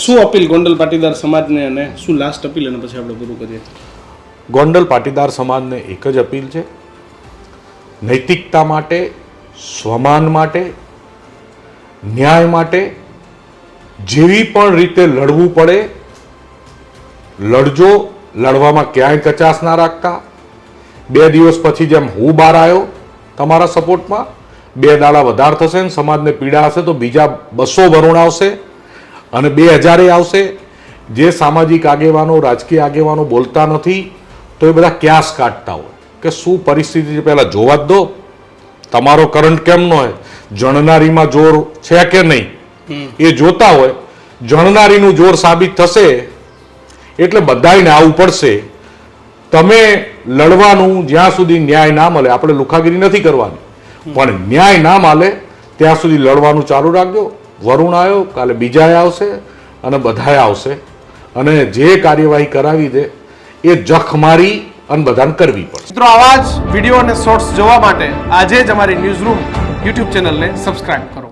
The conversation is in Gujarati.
શું અપીલ ગોંડલ પાટીદાર સમાજને અને શું લાસ્ટ અપીલ અને પછી આપણે પૂરું કરીએ? ગોંડલ પાટીદાર સમાજને એક જ અપીલ છે, નૈતિકતા માટે, સ્વમાન માટે, ન્યાય માટે જેવી પણ રીતે લડવું પડે લડજો, લડવામાં ક્યાંય કચાશ ના રાખતા. 2 દિવસ પછી જેમ હું બહાર આવ્યો તમારા સપોર્ટમાં, 2 દાડા વધારે થશે ને સમાજને પીડા હશે તો બીજા 200 વરુણ આવશે અને 2000 આવશે. જે સામાજિક આગેવાનો, રાજકીય આગેવાનો બોલતા નથી તો એ બધા ક્યાસ કાઢતા હોય કે શું પરિસ્થિતિ છે પહેલાં જોવા જ દો, તમારો કરંટ કેમ ન હોય, જણનારીમાં જોર છે કે નહીં એ જોતા હોય. જણનારીનું જોર સાબિત થશે એટલે બધાને આવવું પડશે. તમે લડવાનું જ્યાં સુધી ન્યાય ના મળે, આપણે લુખાગીરી નથી કરવાની, પણ ન્યાય ના મળે ત્યાં સુધી લડવાનું ચાલુ રાખજો. વરુણ આવ્યો, કાલે બીજા આવશે અને બધાએ આવશે અને જે કાર્યવાહી કરાવી દે એ જખ મારી અને બધાને કરવી પડશે. મિત્રો, આવા જ વિડીયો અને શોર્ટ્સ જોવા માટે આજે જ અમારી ન્યૂઝ રૂમ યુટ્યુબ ચેનલને સબસ્ક્રાઇબ કરો.